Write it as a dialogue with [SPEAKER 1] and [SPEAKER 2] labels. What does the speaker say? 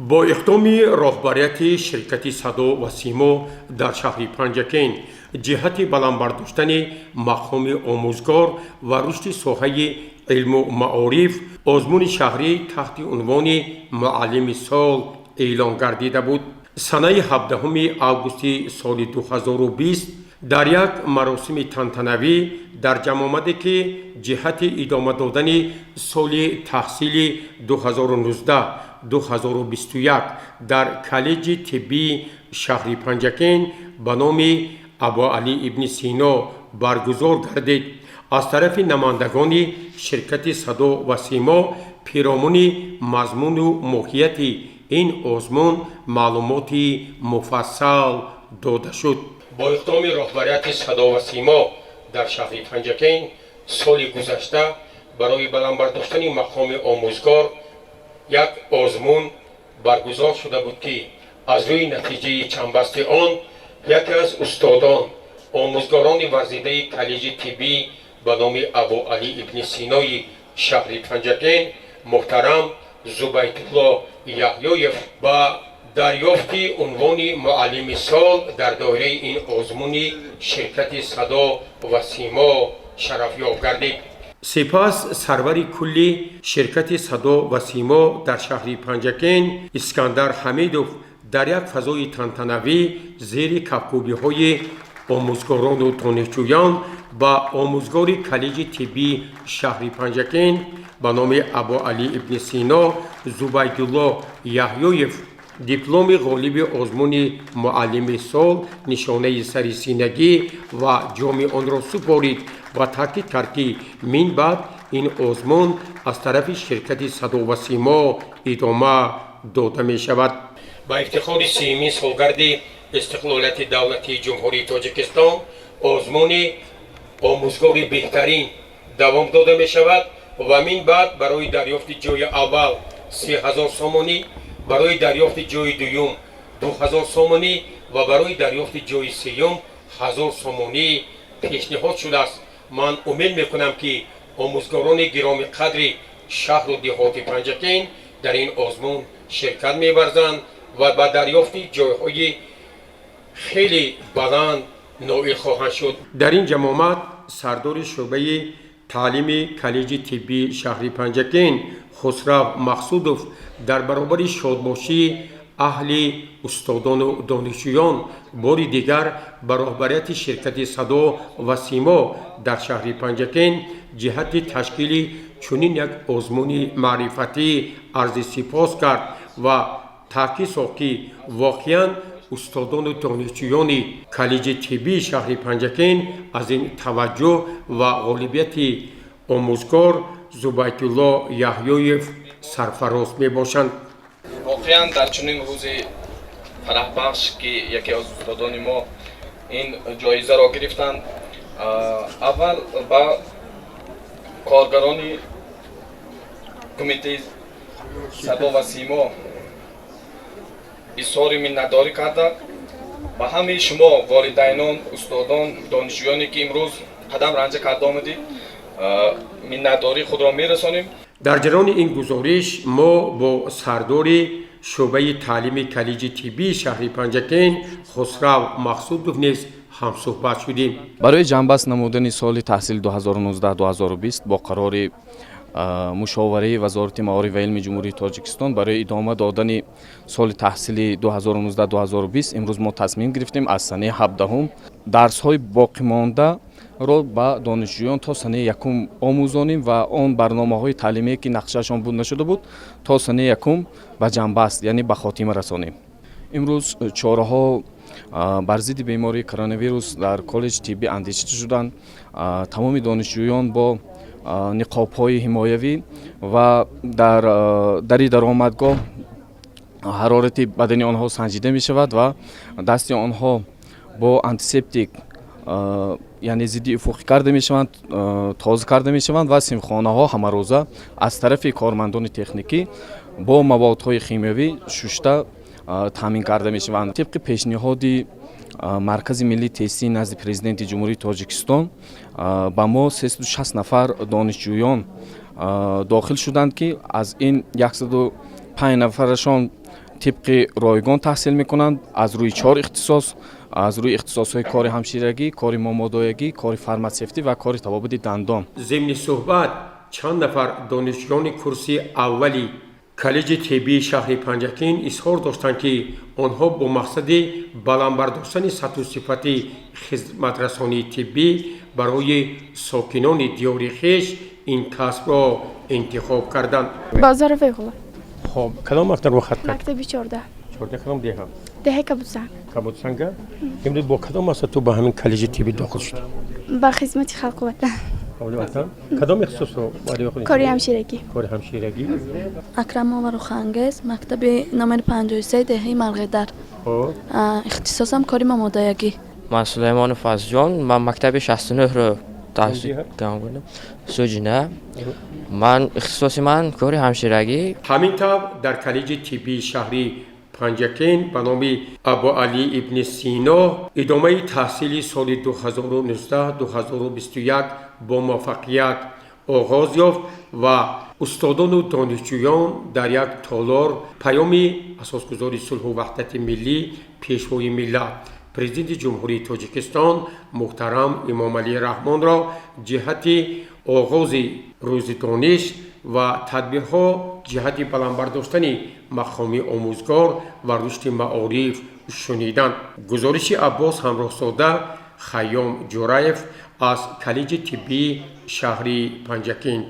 [SPEAKER 1] бо иқдоми роҳбарияти ширкати Садо ва Симо дар шаҳри Панҷакен ҷиҳати баландбардоштани мақоми омӯзгор ва рушди соҳаи илму маориф озмуни шаҳрӣ таҳти унвони муаллими сол эълон гардида буд. Санаи 17 августи соли 2020 дар як маросими тантанавӣ дар ҷамъомаде ки ҷиҳати идома додани соли таҳсили 2019-2021 дар коллеҷи тиббии шаҳри Панҷакен ба номи Абуалӣ ибни Сино баргузор гардид. аз тарафи намояндагони ширкати Садо ва Симо пиромони мазмуну моҳияти ин озмун маълумоти муфассал дода шуд. бо иқдоми роҳбарияти Садо ва Симо дар шаҳри Панҷакен соли гузашта барои баландбардоштани мақоми омӯзгор як озмун баргузор шуда буд ки аз рӯи натиҷаи чандбасти он яке аз устодон омӯзгорони варзидаи коллеҷи тиббӣ ба номи Абуалӣ ибни Синои шаҳри Панҷакен муҳтарам Зубайтулло Яҳёев ба дарёфти унвони муаллими сол дар доираи ин озмуни ширкати Садо ва Симо шарафёб гардид. сипас сарвари кулли ширкати Садо ва Симо дар шаҳри Панҷакен Искандар Ҳамидов дар як фазои тантанавӣ зери кавкубиҳои омӯзгорону донишҷӯён ба омӯзгори коллеҷи тиббии шаҳри Панҷакен ба номи Абуалӣ ибни Сино Зубайдулло Яҳёев дипломи ғолиби озмуни муаллими сол нишонаи сарисинагӣ ва ҷоми онро супорид ва таъкид кард ки мин баъд ин озмун аз тарафи ширкати Садо ва Симо идома дода мешавад. ба ифтихори 30-ин солгарди истиқлолияти давлати ҷумҳурии Тоҷикистон озмуни омӯзгори беҳтарин давом дода мешавад ва мин баъд барои дарёфти ҷойи аввал 30,000 сомонӣ, барои дарёфти ҷойи дуюм 2,000 сомонӣ ва барои дарёфти ҷойи сеюм 1,000 сомонӣ пешниҳод шудааст. ман умед мекунам ки омӯзгорони гироми қадри шаҳру деҳоти Панҷакен дар ин озмун ширкат меварзанд ва ба дарёфти ҷойҳои хеле баланд ноил хоҳанд шуд. дар ин ҷамъомат сардори шӯъбаи таълими коллеҷи тиббии шаҳри Панҷакен Хусрав Мақсудов дар баробари шодбошии аҳли устодону донишҷӯён бори дигар ба роҳбарияти ширкати Садо ва Симо дар шаҳри Панҷакен ҷиҳати ташкили чунин як озмуни маърифатӣ арзи сипос кард ва таъкид сохт ки воқеан устодону донишҷӯёни коллеҷи тиббии шаҳри Панҷакен аз ин таваҷҷӯҳ ва ғолибияти омӯзгор Зубайтулло Яҳёев сарфароз мебошанд.
[SPEAKER 2] воқеан дар чунин рӯзи фараҳбахш ки яке аз устодони мо ин ҷоизаро гирифтанд, аввал ба коргарони кумитаи Садо ва Симо изҳори миннатдорӣ карда ба ҳамаи шумо волидайнон, устодон, донишҷӯёне ки имрӯз қадам ранҷа карда омадед миннатдории худро мерасонем.
[SPEAKER 1] дар ҷараёни ин гузориш мо бо сардори шӯъбаи таълими коллеҷи тиббии шаҳри Панҷакен Хусрав Мақсудов низ ҳамсуҳбат шудем.
[SPEAKER 3] барои ҷамъбаст намудани соли таҳсили 2019-2020 бо қарори мушовараи вазорати маориф ва илми ҷумҳурии Тоҷикистон барои идома додани соли таҳсили 2019-2020 имрӯз мо тасмим гирифтем аз санаи 17 дарсҳои боқимондаро ба донишҷӯён то санаи 1 омӯзонем ва он барномаҳои таълимие ки нақшаашон буд нашуда буд то санаи 1 ба ҷамъбаст яъне ба хотима расонем. имрӯз чораҳо бар зидди бемории коронавирус дар коллеҷи тиббӣ андешида шуданд. тамоми донишҷӯён бо ниқобҳои ҳимоявӣ ва дари даромадгоҳ ҳарорати бадани онҳо санҷида мешавад ва дасти онҳо бо антисептик яъне зидди уфуқӣ карда мешаванд, тоза карда мешаванд ва симхонаҳо ҳамарӯза аз тарафи кормандони техникӣ бо маводҳои химиявӣ шушта таъмин карда мешаванд. тибқи пешниҳоди маркази миллии тестии назди президенти ҷумҳурии Тоҷикистон ба мо 360 нафар донишҷӯён дохил шуданд ки аз ин 105 нафарашон тибқи ройгон таҳсил мекунанд аз рӯи 4 ихтисос, аз рӯи ихтисосҳои кори ҳамширагӣ, кори момодоягӣ, кори фарматсевтӣ ва кори табобати дандон.
[SPEAKER 1] ضمن صحبت چند نفر دانشجویان کورس اولی کالج طبی شهر پنجکین اظهار داشتند که آنها با مقصد بلند برداشتن سطح و صفت خدمترسانی طبی برای ساکنان دیار خویش این کسب را انتخاب کردند.
[SPEAKER 4] بازار فیغلا
[SPEAKER 1] خب کدام مکتب رو خط کرد؟
[SPEAKER 4] مکتبی 14
[SPEAKER 1] 14 کدام دیگه؟
[SPEAKER 4] دهه کبوتسنگ
[SPEAKER 1] کبوتسنگ. امروز با کدام مقصد تو به همین کالج طبی داخل شدی؟
[SPEAKER 4] با خدمت خلق وطن
[SPEAKER 1] کدام اختصاص رو وارد بخونید؟
[SPEAKER 4] کاری همشیرگی
[SPEAKER 1] کار همشیرگی.
[SPEAKER 5] اکرم آور خانگز مکتب نمره 53 دهه ملغدر
[SPEAKER 1] خب
[SPEAKER 5] اختصاصم کاری مامادایگی
[SPEAKER 6] من سلیمان فضجان من مکتب 69 رو تحصیل کردم سوجینه من اختصاصی من کاری همشیرگی
[SPEAKER 1] همین طور در کالج طبی شهری پنجکین به نام ابو علی ابن سینا ادامه تحصیل سال 2019-2021 با موفقیت آغاز یافت و استادان و دانشجویان در یک تالار پیام اساسگذار صلح و وحدت ملی پیشوای ملت پرزیدنت جمهوری تاجیکستان محترم امام علی رحمان را جهت آغاز روز دانش و تدبیرها جهت بلند برداشتن مقام آموزگار و رشد معارف شنیدند. گزارش عباس همراه‌ساده خیام جورایف از کالج طبی شهری پنجکین.